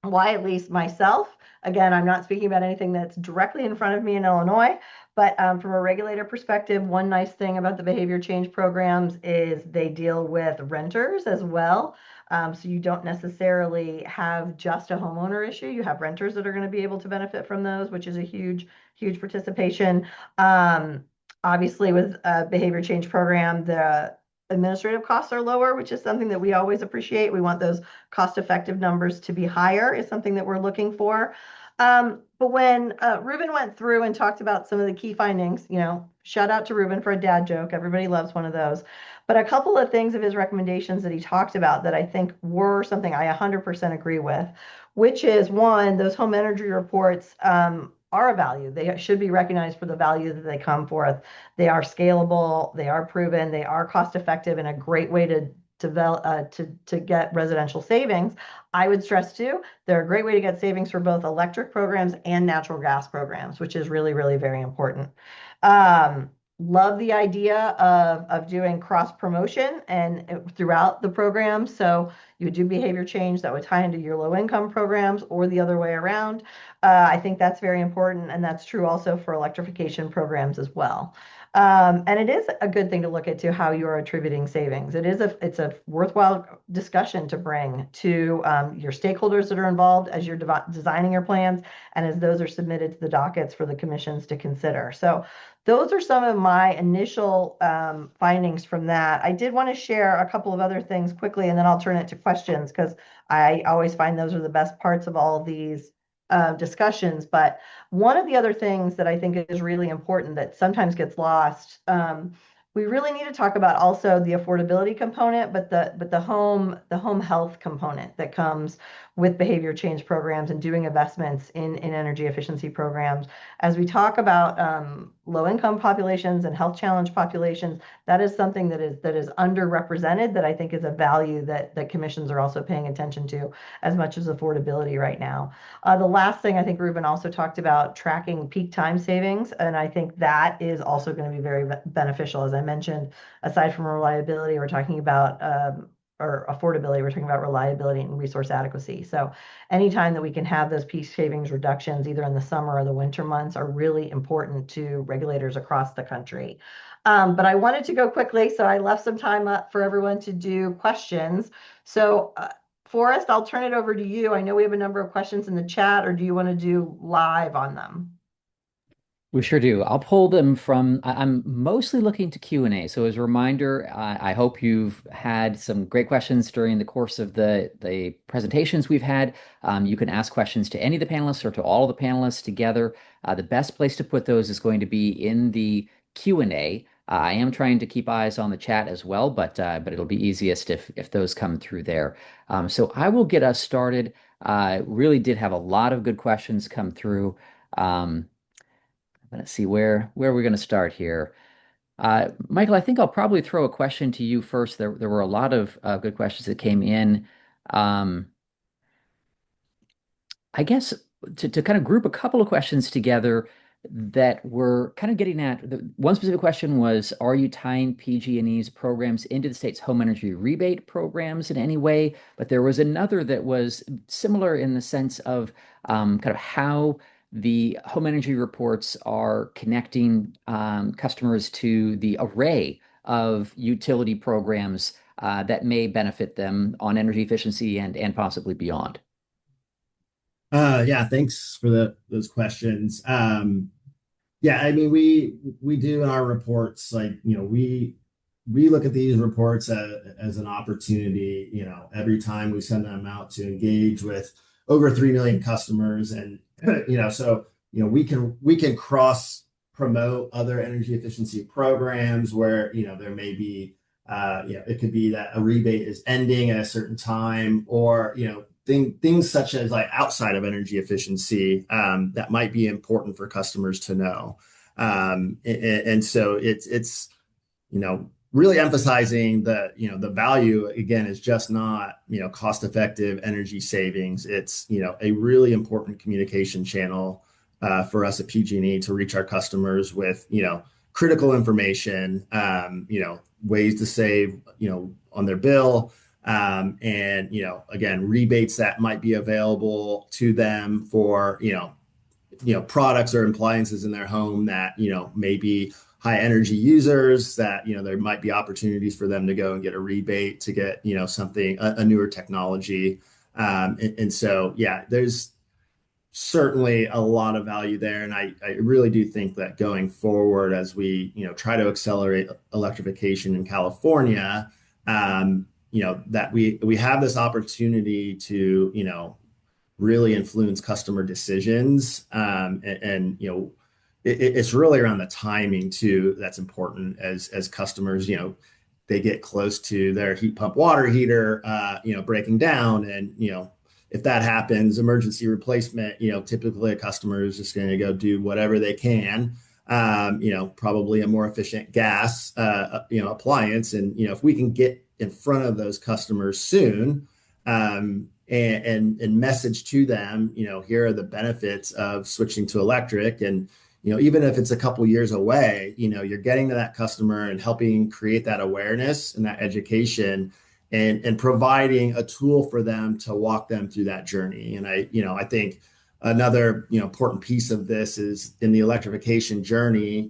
Speaker 4: why at least myself, again, I'm not speaking about anything that's directly in front of me in Illinois, but from a regulator perspective, one nice thing about the behavior change programs is they deal with renters as well. So you don't necessarily have just a homeowner issue. You have renters that are going to be able to benefit from those, which is a huge, huge participation. Obviously, with a behavior change program, the administrative costs are lower, which is something that we always appreciate. We want those cost-effective numbers to be higher, is something that we're looking for. But when Ruben went through and talked about some of the key findings, shout out to Ruben for a dad joke. Everybody loves one of those. But a couple of things of his recommendations that he talked about that I think were something I 100% agree with, which is one, those home energy reports are a value. They should be recognized for the value that they come forth. They are scalable, they are proven, they are cost effective, and a great way to develop to get residential savings. I would stress too, they're a great way to get savings for both electric programs and natural gas programs, which is really, really very important. Love the idea of doing cross promotion and throughout the program. So you would do behavior change that would tie into your low income programs or the other way around. I think that's very important, and that's true also for electrification programs as well. And it is a good thing to look at to how you're attributing savings. It's a worthwhile discussion to bring to your stakeholders that are involved as you're designing your plans and as those are submitted to the dockets for the commissions to consider. So those are some of my initial findings from that. I did want to share a couple of other things quickly, and then I'll turn it to questions because I always find those are the best parts of all of these discussions. But one of the other things that I think is really important that sometimes gets lost, we really need to talk about also the affordability component, but the home health component that comes with behavior change programs and doing investments in energy efficiency programs. As we talk about low income populations and health challenge populations, that is something that is underrepresented that I think is a value that commissions are also paying attention to as much as affordability right now. The last thing I think Ruben also talked about tracking peak time savings, and I think that is also going to be very beneficial. As I mentioned, aside from reliability, we're talking about or affordability, we're talking about reliability and resource adequacy. So anytime that we can have those peak savings reductions, either in the summer or the winter months, are really important to regulators across the country. But I wanted to go quickly, so I left some time up for everyone to do questions. So Forrest, I'll turn it over to you. I know we have a number of questions in the chat, or do you want to do live on them?
Speaker 1: We sure do. I'll pull them from, I'm mostly looking to Q&A. So as a reminder, I hope you've had some great questions during the course of the presentations we've had. You can ask questions to any of the panelists or to all of the panelists together. The best place to put those is going to be in the Q&A. I am trying to keep eyes on the chat as well, but it'll be easiest if those come through there. So I will get us started. Really did have a lot of good questions come through. Let's see where we're going to start here. Michael, I think I'll probably throw a question to you first. There were a lot of good questions that came in. I guess to kind of group a couple of questions together, that were kind of getting at the one specific question was, are you tying PG&E's programs into the state's home energy rebate programs in any way? But there was another that was similar in the sense of kind of how the home energy reports are connecting customers to the array of utility programs that may benefit them on energy efficiency and possibly beyond.
Speaker 3: Yeah, thanks for those questions. Yeah, I mean, we do in our reports, like, we look at these reports as an opportunity, every time we send them out to engage with over 3 million customers. And, so, we can cross promote other energy efficiency programs where, there may be, it could be that a rebate is ending at a certain time, or, things such as like outside of energy efficiency that might be important for customers to know. And so it's really emphasizing that the value again is just not cost effective energy savings. It's a really important communication channel for us at PG&E to reach our customers with critical information, ways to save on their bill, and again, rebates that might be available to them for products or appliances in their home that may be high energy users, that there might be opportunities for them to go and get a rebate to get something, a newer technology. And so yeah, there's certainly a lot of value there. And I really do think that going forward, as we try to accelerate electrification in California, that we have this opportunity to really influence customer decisions. And it's really around the timing too that's important, as customers they get close to their heat pump water heater breaking down, and if that happens, emergency replacement, typically a customer is just going to go do whatever they can, probably a more efficient gas, appliance. And, if we can get in front of those customers soon, and message to them, here are the benefits of switching to electric. And, even if it's a couple years away, you're getting to that customer and helping create that awareness and that education, and providing a tool for them to walk them through that journey. And I think another important piece of this is in the electrification journey.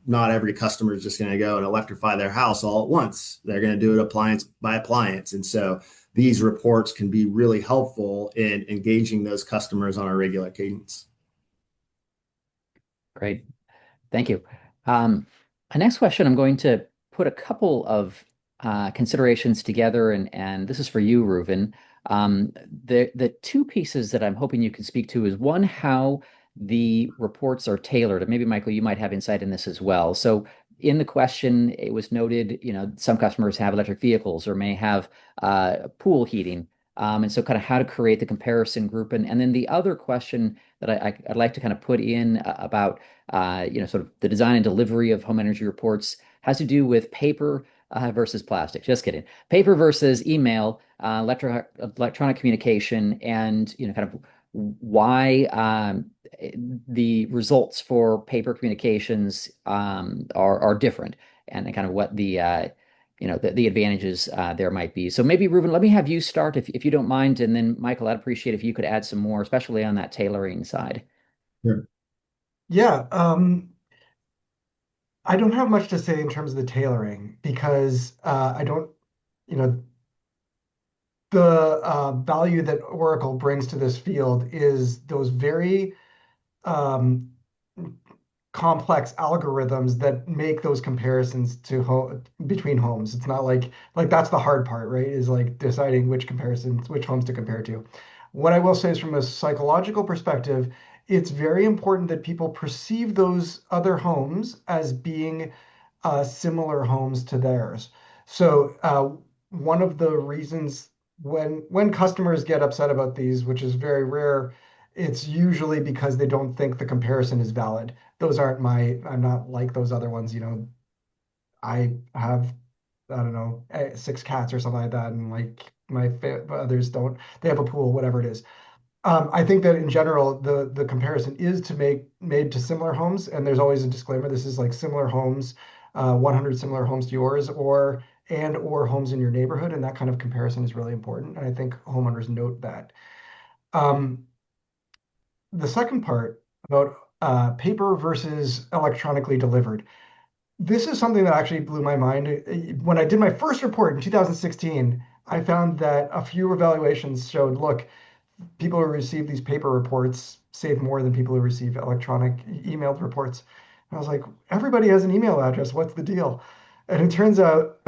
Speaker 3: Not every customer is just going to go and electrify their house all at once. They're going to do it appliance by appliance, and so these reports can be really helpful in engaging those customers on a regular cadence.
Speaker 1: Great. Thank you. My next question, I'm going to put a couple of considerations together, and this is for you, Reuven. The two pieces that I'm hoping you can speak to is one, how the reports are tailored, and maybe Michael, you might have insight in this as well. So in the question, it was noted, some customers have electric vehicles or may have pool heating. And so kind of how to create the comparison group. And then the other question that I'd like to kind of put in about, sort of the design and delivery of home energy reports has to do with paper versus plastic. Just kidding. Paper versus email, electronic communication, and, kind of why the results for paper communications are different, and kind of what the advantages there might be. So maybe, Reuven, let me have you start if you don't mind, and then Michael, I'd appreciate if you could add some more, especially on that tailoring side.
Speaker 3: Sure.
Speaker 2: Yeah, I don't have much to say in terms of the tailoring because I don't, you know, the value that Oracle brings to this field is those very um, complex algorithms that make those comparisons between homes. It's not like that's the hard part, right? Is like deciding which homes to compare to. What I will say is from a psychological perspective, it's very important that people perceive those other homes as being similar homes to theirs. So one of the reasons when customers get upset about these, which is very rare, it's usually because they don't think the comparison is valid. I'm not like those other ones, I have, I don't know, 6 cats or something like that, and like others don't, they have a pool, whatever it is. I think that in general, the comparison is to make made to similar homes, and there's always a disclaimer. This is like similar homes, 100 similar homes to yours, or homes in your neighborhood, and that kind of comparison is really important. And I think homeowners note that. Um, the second part about paper versus electronically delivered. This is something that actually blew my mind. When I did my first report in 2016, I found that a few evaluations showed, look, people who receive these paper reports save more than people who receive electronic emailed reports. And I was like, everybody has an email address. What's the deal? And it turns out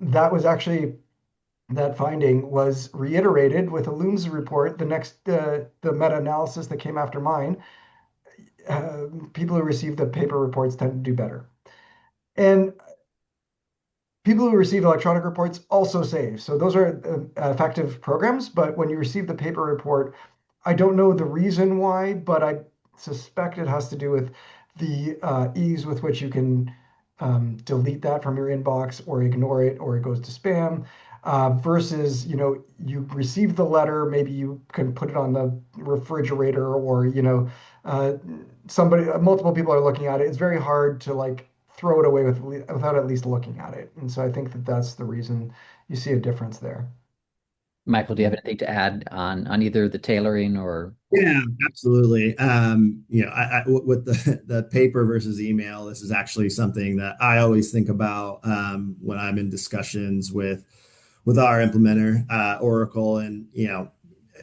Speaker 2: that was actually that finding was reiterated with a Looms report, the meta-analysis that came after mine. People who receive the paper reports tend to do better. And people who receive electronic reports also save. So those are effective programs. But when you receive the paper report, I don't know the reason why, but I suspect it has to do with the ease with which you can delete that from your inbox or ignore it, or it goes to spam. Versus, you receive the letter, maybe you can put it on the refrigerator, or, uh, multiple people are looking at it. It's very hard to like throw it away without at least looking at it. And so I think that that's the reason you see a difference there.
Speaker 1: Michael, do you have anything to add on either the tailoring or?
Speaker 3: Yeah, absolutely. With the paper versus email, this is actually something that I always think about when I'm in discussions with our implementer, Oracle, and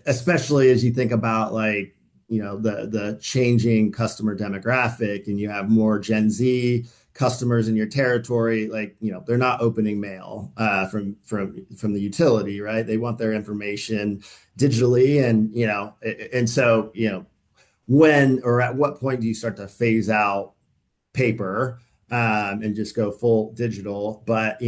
Speaker 3: especially as you think about like the changing customer demographic, and you have more Gen Z customers in your territory. Like they're not opening mail from the utility, right? They want their information digitally, and so when or at what point do you start to phase out paper and just go full digital? But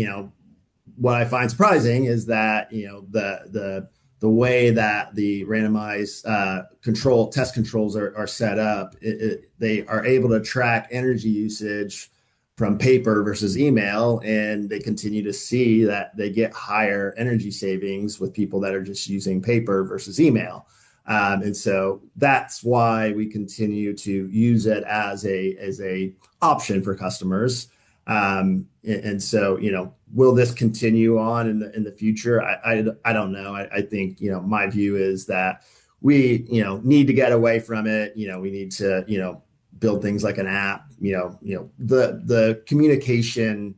Speaker 3: what I find surprising is that the way that the randomized control test controls are set up, they are able to track energy usage from paper versus email, and they continue to see that they get higher energy savings with people that are just using paper versus email. And so that's why we continue to use it as a option for customers. And so, will this continue on in the future? I don't know. I think, my view is that we, need to get away from it. We need to, build things like an app, the communication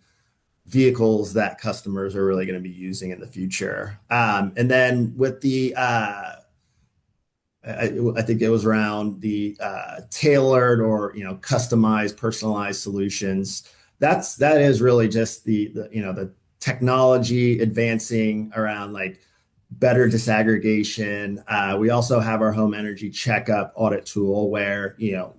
Speaker 3: vehicles that customers are really going to be using in the future. And then with the I think it was around the tailored or customized, personalized solutions. That is really just the technology advancing around like better disaggregation. We also have our home energy checkup audit tool where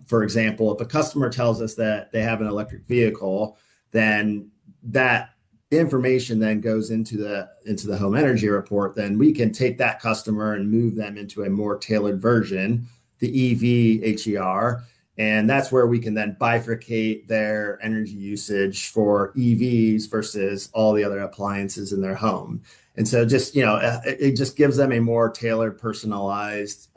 Speaker 3: for example, if a customer tells us that they have an electric vehicle, then that information then goes into the home energy report. Then we can take that customer and move them into a more tailored version, the EV HER, and that's where we can then bifurcate their energy usage for EVs versus all the other appliances in their home. And so just it just gives them a more tailored, personalized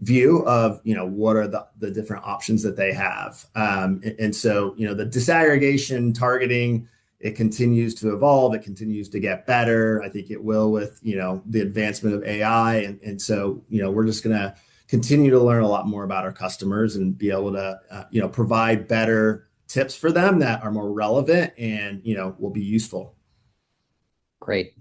Speaker 3: view of what are the different options that they have. And so the disaggregation targeting, it continues to evolve. It continues to get better. I think it will with, the advancement of AI. And so, we're just going to continue to learn a lot more about our customers and be able to, provide better tips for them that are more relevant and, will be useful.
Speaker 1: Great.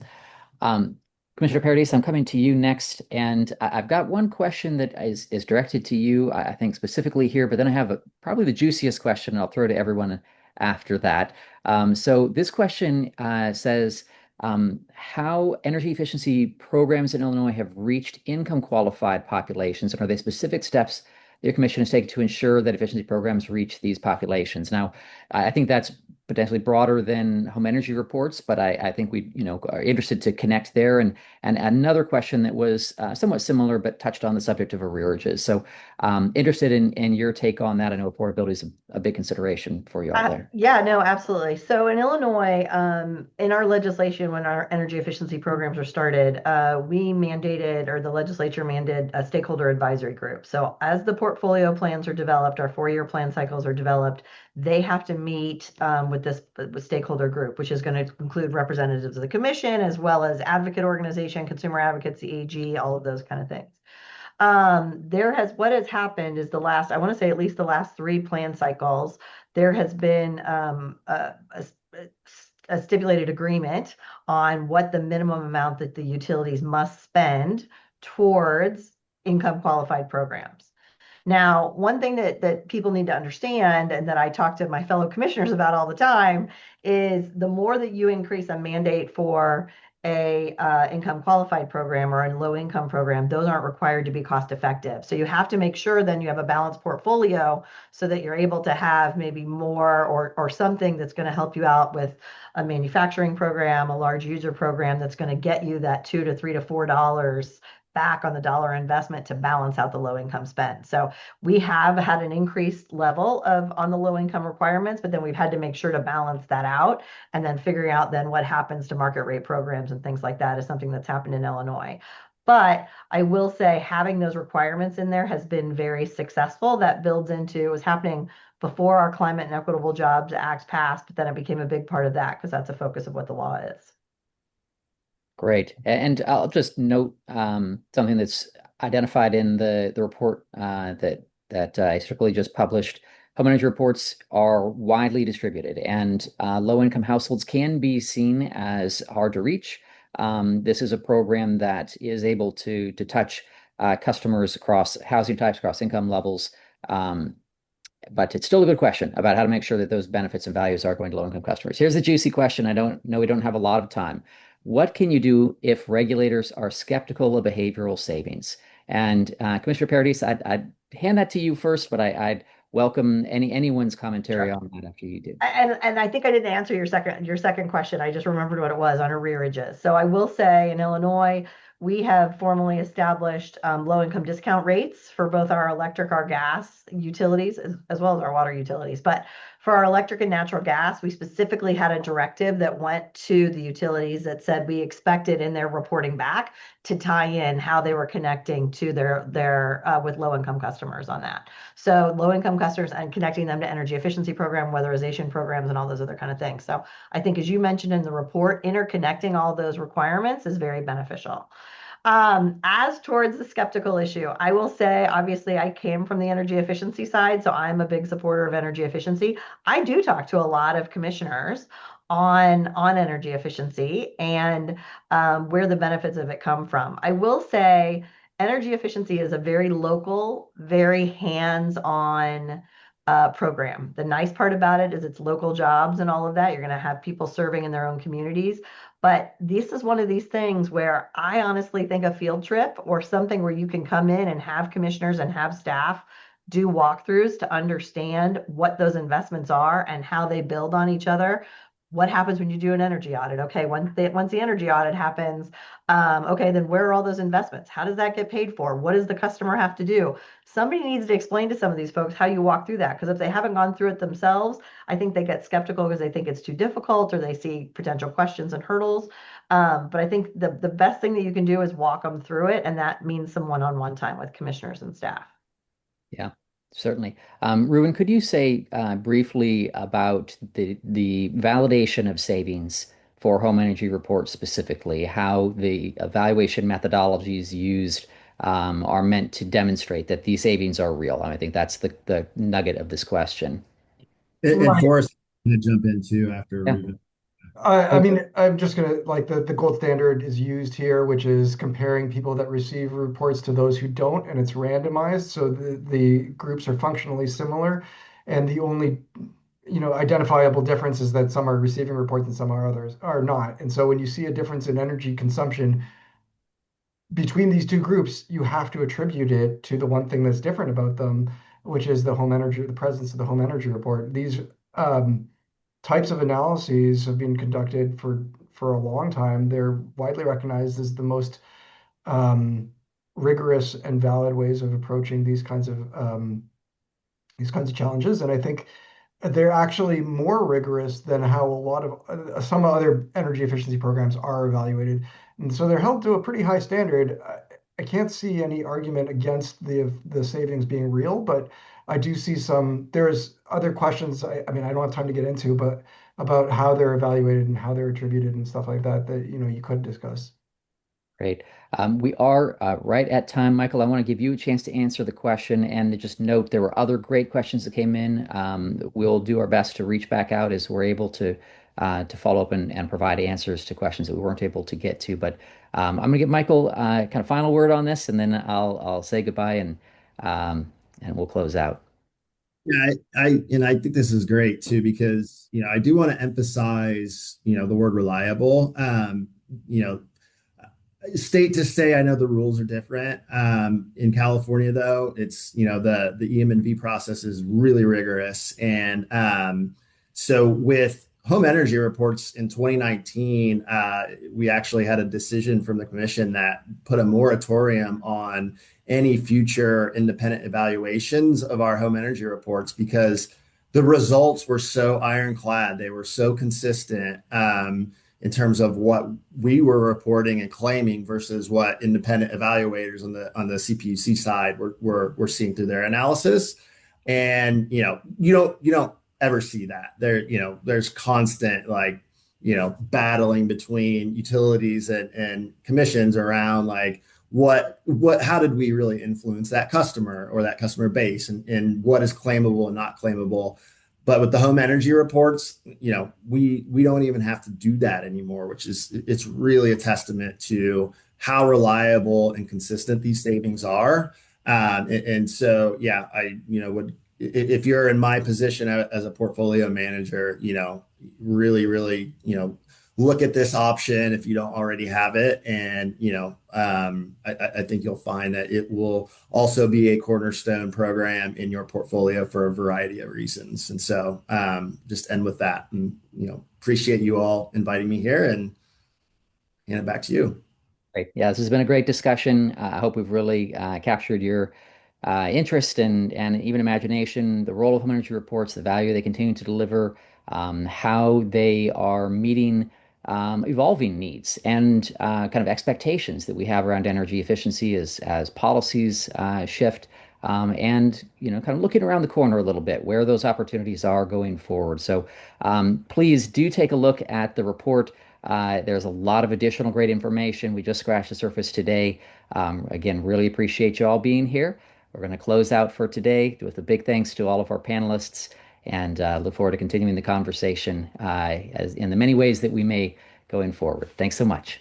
Speaker 1: Um, Commissioner Paradis, I'm coming to you next, and I've got one question that is directed to you, I think specifically here, but then I have probably the juiciest question, and I'll throw to everyone after that. So this question says, how energy efficiency programs in Illinois have reached income qualified populations, and are there specific steps your commission has taken to ensure that efficiency programs reach these populations? Now, I think that's potentially broader than home energy reports, but I think we, are interested to connect there. And another question that was somewhat similar, but touched on the subject of arrearages. So interested in your take on that. I know affordability is a big consideration for you all there.
Speaker 4: Yeah, no, absolutely. So in Illinois, in our legislation, when our energy efficiency programs were started, we mandated, or the legislature mandated, a stakeholder advisory group. So as the portfolio plans are developed, our 4-year plan cycles are developed, they have to meet with this with stakeholder group, which is going to include representatives of the commission as well as advocate organization, consumer advocates, the AG, all of those kind of things. What has happened is I want to say at least the last 3 plan cycles, there has been a stipulated agreement on what the minimum amount that the utilities must spend towards income qualified programs. Now, one thing that people need to understand, and that I talk to my fellow commissioners about all the time, is the more that you increase a mandate for a income qualified program or a low income program, those aren't required to be cost effective. So you have to make sure then you have a balanced portfolio so that you're able to have maybe more or something that's going to help you out with a manufacturing program, a large user program that's going to get you that $2 to $3 to $4 back on the dollar investment to balance out the low income spend. So we have had an increased level of on the low income requirements, but then we've had to make sure to balance that out. And then figuring out then what happens to market rate programs and things like that is something that's happened in Illinois. But I will say having those requirements in there has been very successful. That builds into, it was happening before our Climate and Equitable Jobs Act passed, but then it became a big part of that because that's a focus of what the law is.
Speaker 1: Great. And I'll just note something that's identified in the report that I strictly just published. Home energy reports are widely distributed, and low-income households can be seen as hard to reach. This is a program that is able to touch customers across housing types, across income levels. But it's still a good question about how to make sure that those benefits and values are going to low-income customers. Here's a juicy question. I don't know, we don't have a lot of time. What can you do if regulators are skeptical of behavioral savings? And Commissioner Paradis, I'd hand that to you first, but I'd welcome anyone's commentary
Speaker 4: Sure.
Speaker 1: on that after you do.
Speaker 4: And I think I didn't answer your second question. I just remembered what it was on arrearages. So I will say in Illinois, we have formally established low income discount rates for both our electric, our gas utilities, as well as our water utilities. But for our electric and natural gas, we specifically had a directive that went to the utilities that said we expected in their reporting back to tie in how they were connecting to their with low income customers on that. So low income customers and connecting them to energy efficiency program, weatherization programs, and all those other kind of things. So I think as you mentioned in the report, interconnecting all those requirements is very beneficial. As towards the skeptical issue, I will say, obviously, I came from the energy efficiency side, so I'm a big supporter of energy efficiency. I do talk to a lot of commissioners on energy efficiency and where the benefits of it come from. I will say energy efficiency is a very local, very hands-on program. The nice part about it is it's local jobs and all of that. You're going to have people serving in their own communities. But this is one of these things where I honestly think a field trip or something where you can come in and have commissioners and have staff do walkthroughs to understand what those investments are and how they build on each other. What happens when you do an energy audit? Okay, once the energy audit happens, okay, then where are all those investments? How does that get paid for? What does the customer have to do? Somebody needs to explain to some of these folks how you walk through that. Because if they haven't gone through it themselves, I think they get skeptical because they think it's too difficult or they see potential questions and hurdles. But I think the best thing that you can do is walk them through it. And that means some one-on-one time with commissioners and staff.
Speaker 1: Yeah, certainly. Ruben, could you say briefly about the validation of savings for home energy reports specifically, how the evaluation methodologies used are meant to demonstrate that these savings are real? I think that's the nugget of this question.
Speaker 3: And
Speaker 4: Right.
Speaker 3: Forrest, I'm gonna jump in too after
Speaker 1: Yeah.
Speaker 3: Ruben.
Speaker 2: I mean, I'm just gonna like the gold standard is used here, which is comparing people that receive reports to those who don't, and it's randomized. So the groups are functionally similar, and the only identifiable difference is that some are receiving reports and some others are not. And so when you see a difference in energy consumption between these two groups, you have to attribute it to the one thing that's different about them, which is the home energy, the presence of the home energy report. These types of analyses have been conducted for a long time. They're widely recognized as the most um, rigorous and valid ways of approaching these kinds of challenges. And I think they're actually more rigorous than how a lot of some other energy efficiency programs are evaluated. And so they're held to a pretty high standard. I can't see any argument against the savings being real, but I do see there's other questions. I mean, I don't have time to get into, but about how they're evaluated and how they're attributed and stuff like that, that, you could discuss.
Speaker 1: Great. We are right at time, Michael. I want to give you a chance to answer the question and to just note there were other great questions that came in. We'll do our best to reach back out as we're able to follow up and provide answers to questions that we weren't able to get to. But I'm going to give Michael kind of final word on this, and then I'll say goodbye and we'll close out.
Speaker 3: Yeah, I think this is great too because I do want to emphasize the word reliable. You know, State to state, I know the rules are different. In California, though, it's the EM&V process is really rigorous, and so with home energy reports in 2019, we actually had a decision from the commission that put a moratorium on any future independent evaluations of our home energy reports because the results were so ironclad, they were so consistent. In terms of what we were reporting and claiming versus what independent evaluators on the CPUC side were seeing through their analysis. And you don't ever see that. There's constant battling between utilities and commissions around how did we really influence that customer or that customer base and what is claimable and not claimable. But with the home energy reports, we don't even have to do that anymore, it's really a testament to how reliable and consistent these savings are. And so, yeah, I would if you're in my position as a portfolio manager, really, really, look at this option if you don't already have it. And, I think you'll find that it will also be a cornerstone program in your portfolio for a variety of reasons. And so just end with that and, appreciate you all inviting me here and hand it back to you.
Speaker 1: Great. Yeah, this has been a great discussion. I hope we've really captured your interest and even imagination, the role of home energy reports, the value they continue to deliver, how they are meeting evolving needs and kind of expectations that we have around energy efficiency as policies shift. And kind of looking around the corner a little bit where those opportunities are going forward. So please do take a look at the report. There's a lot of additional great information. We just scratched the surface today. Again, really appreciate you all being here. We're going to close out for today with a big thanks to all of our panelists and look forward to continuing the conversation as in the many ways that we may going forward. Thanks so much.